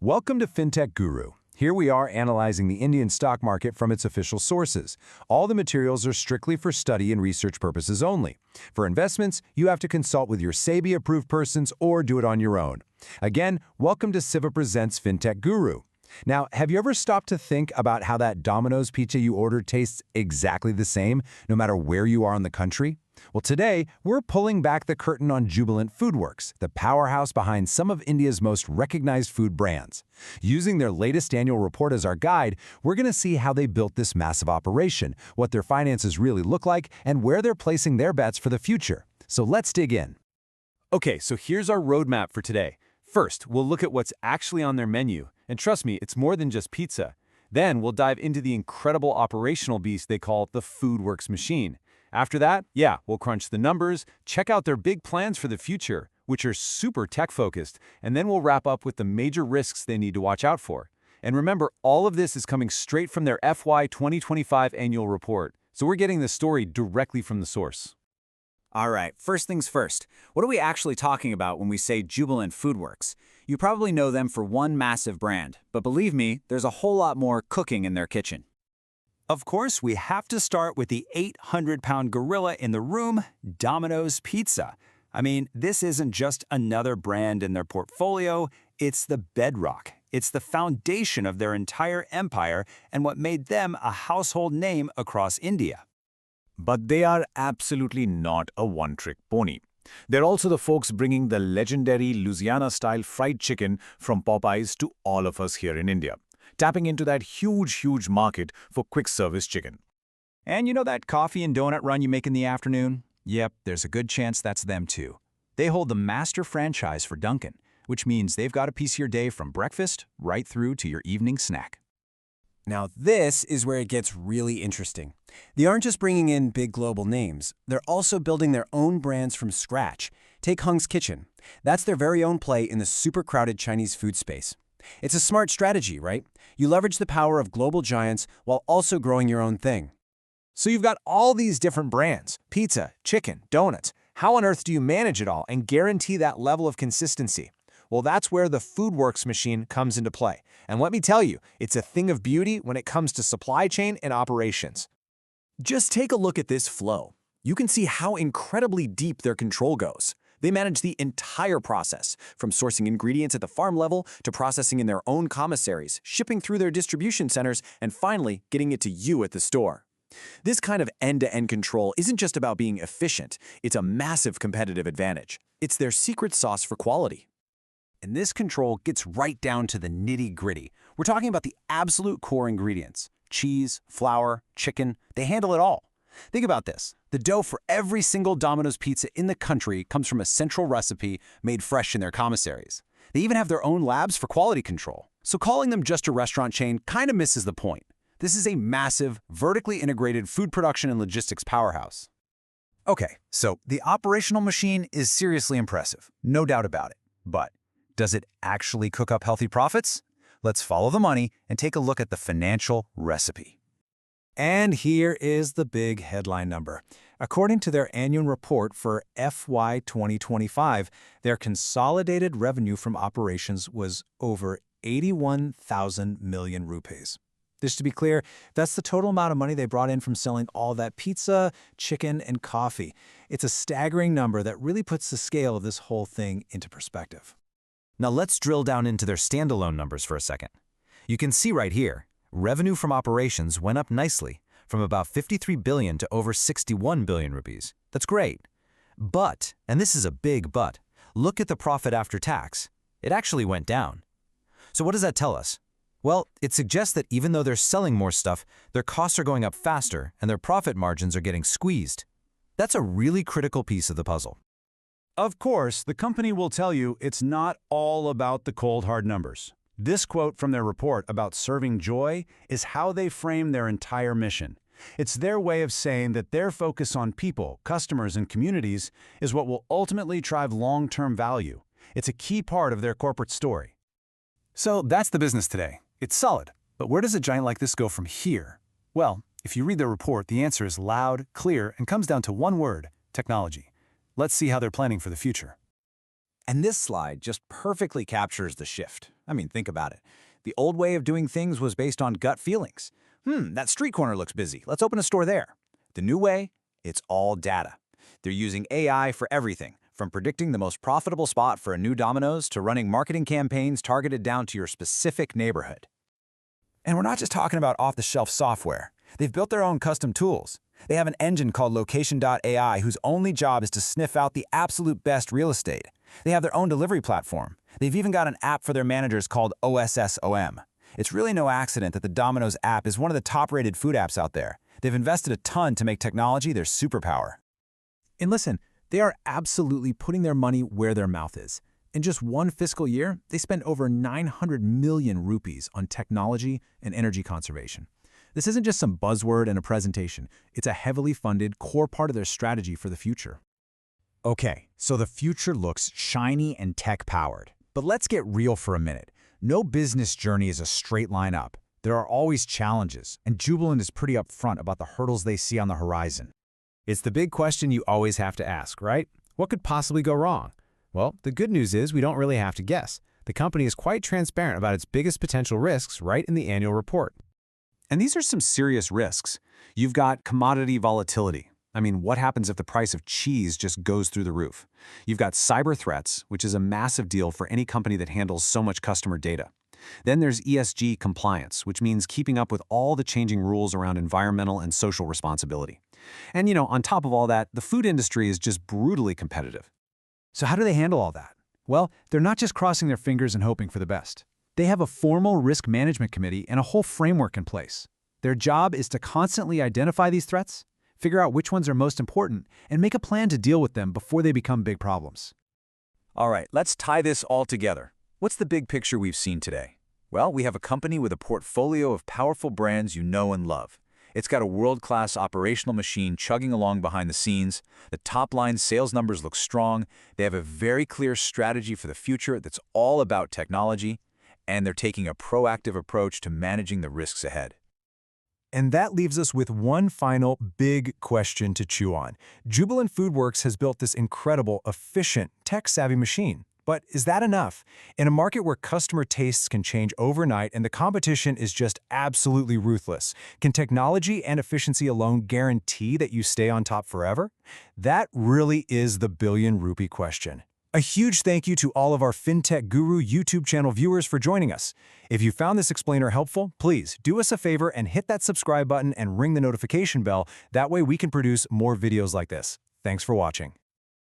Welcome to FinTech Guru. Here we are analyzing the Indian stock market from its official sources. All the materials are strictly for study and research purposes only. For investments, you have to consult with your SEBI-approved persons or do it on your own. Again, welcome to Siva Presents FinTech Guru. Now, have you ever stopped to think about how that Domino's pizza you ordered tastes exactly the same, no matter where you are in the country? Well, today, we're pulling back the curtain on Jubilant Foodworks, the powerhouse behind some of India's most recognized food brands. Using their latest annual report as our guide, we're going to see how they built this massive operation, what their finances really look like, and where they're placing their bets for the future. So let's dig in. Okay, so here's our roadmap for today. First, we'll look at what's actually on their menu. And trust me, it's more than just pizza. Then we'll dive into the incredible operational beast they call the Foodworks machine. After that, we'll crunch the numbers, check out their big plans for the future, which are super tech-focused, and then we'll wrap up with the major risks they need to watch out for. And remember, all of this is coming straight from their FY 2025 annual report, so we're getting the story directly from the source. All right, first things first. What are we actually talking about when we say Jubilant Foodworks? You probably know them for one massive brand, but believe me, there's a whole lot more cooking in their kitchen. Of course, we have to start with the 800-pound gorilla in the room, Domino's Pizza. I mean, this isn't just another brand in their portfolio, it's the bedrock. It's the foundation of their entire empire and what made them a household name across India. But they are absolutely not a one-trick pony. They're also the folks bringing the legendary Louisiana-style fried chicken from Popeyes to all of us here in India, tapping into that huge market for quick-service chicken. And you know that coffee and donut run you make in the afternoon? Yep, there's a good chance that's them too. They hold the master franchise for Dunkin', which means they've got a piece of your day from breakfast right through to your evening snack. Now this is where it gets really interesting. They aren't just bringing in big global names, they're also building their own brands from scratch. Take Hung's Kitchen. That's their very own play in the super crowded Chinese food space. It's a smart strategy, right? You leverage the power of global giants while also growing your own thing. So you've got all these different brands, pizza, chicken, donuts. How on earth do you manage it all and guarantee that level of consistency? Well, that's where the Foodworks machine comes into play. And let me tell you, it's a thing of beauty when it comes to supply chain and operations. Just take a look at this flow. You can see how incredibly deep their control goes. They manage the entire process, from sourcing ingredients at the farm level to processing in their own commissaries, shipping through their distribution centers, and finally getting it to you at the store. This kind of end-to-end control isn't just about being efficient, it's a massive competitive advantage. It's their secret sauce for quality. And this control gets right down to the nitty-gritty. We're talking about the absolute core ingredients. Cheese, flour, chicken, they handle it all. Think about this. The dough for every single Domino's pizza in the country comes from a central recipe made fresh in their commissaries. They even have their own labs for quality control. So calling them just a restaurant chain kind of misses the point. This is a massive, vertically integrated food production and logistics powerhouse. Okay, so the operational machine is seriously impressive, no doubt about it. But does it actually cook up healthy profits? Let's follow the money and take a look at the financial recipe. And here is the big headline number. According to their annual report for FY 2025, their consolidated revenue from operations was over 81,000 million rupees. Just to be clear, that's the total amount of money they brought in from selling all that pizza, chicken, and coffee. It's a staggering number that really puts the scale of this whole thing into perspective. Now let's drill down into their standalone numbers for a second. You can see right here, revenue from operations went up nicely, from about 53 billion to over 61 billion rupees. That's great. But, and this is a big but, look at the profit after tax. It actually went down. So what does that tell us? Well, it suggests that even though they're selling more stuff, their costs are going up faster and their profit margins are getting squeezed. That's a really critical piece of the puzzle. Of course, the company will tell you it's not all about the cold, hard numbers. This quote from their report about serving joy is how they frame their entire mission. It's their way of saying that their focus on people, customers, and communities is what will ultimately drive long-term value. It's a key part of their corporate story. So that's the business today. It's solid. But where does a giant like this go from here? Well, if you read their report, the answer is loud, clear, and comes down to one word: technology. Let's see how they're planning for the future. And this slide just perfectly captures the shift. I mean, think about it. The old way of doing things was based on gut feelings. That street corner looks busy. Let's open a store there. The new way? It's all data. They're using AI for everything, from predicting the most profitable spot for a new Domino's to running marketing campaigns targeted down to your specific neighborhood. And we're not just talking about off-the-shelf software. They've built their own custom tools. They have an engine called Location.AI whose only job is to sniff out the absolute best real estate. They have their own delivery platform. They've even got an app for their managers called OSSOM. It's really no accident that the Domino's app is one of the top-rated food apps out there. They've invested a ton to make technology their superpower. And listen, they are absolutely putting their money where their mouth is. In just one fiscal year, they spent over 900 million rupees on technology and energy conservation. This isn't just some buzzword and a presentation. It's a heavily funded core part of their strategy for the future. Okay, so the future looks shiny and tech-powered. But let's get real for a minute. No business journey is a straight line up. There are always challenges, and Jubilant is pretty upfront about the hurdles they see on the horizon. It's the big question you always have to ask, right? What could possibly go wrong? Well, the good news is we don't really have to guess. The company is quite transparent about its biggest potential risks right in the annual report. And these are some serious risks. You've got commodity volatility. I mean, what happens if the price of cheese just goes through the roof? You've got cyber threats, which is a massive deal for any company that handles so much customer data. Then there's ESG compliance, which means keeping up with all the changing rules around environmental and social responsibility. And on top of all that, the food industry is just brutally competitive. So how do they handle all that? Well, they're not just crossing their fingers and hoping for the best. They have a formal risk management committee and a whole framework in place. Their job is to constantly identify these threats, figure out which ones are most important, and make a plan to deal with them before they become big problems. All right, let's tie this all together. What's the big picture we've seen today? Well, we have a company with a portfolio of powerful brands you know and love. It's got a world-class operational machine chugging along behind the scenes. The top-line sales numbers look strong. They have a very clear strategy for the future that's all about technology, and they're taking a proactive approach to managing the risks ahead. And that leaves us with one final big question to chew on. Jubilant Foodworks has built this incredible, efficient, tech-savvy machine. But is that enough? In a market where customer tastes can change overnight and the competition is just absolutely ruthless, can technology and efficiency alone guarantee that you stay on top forever? That really is the billion-rupee question. A huge thank you to all of our FinTech Guru YouTube channel viewers for joining us. If you found this explainer helpful, please do us a favor and hit that subscribe button and ring the notification bell. That way we can produce more videos like this. Thanks for watching.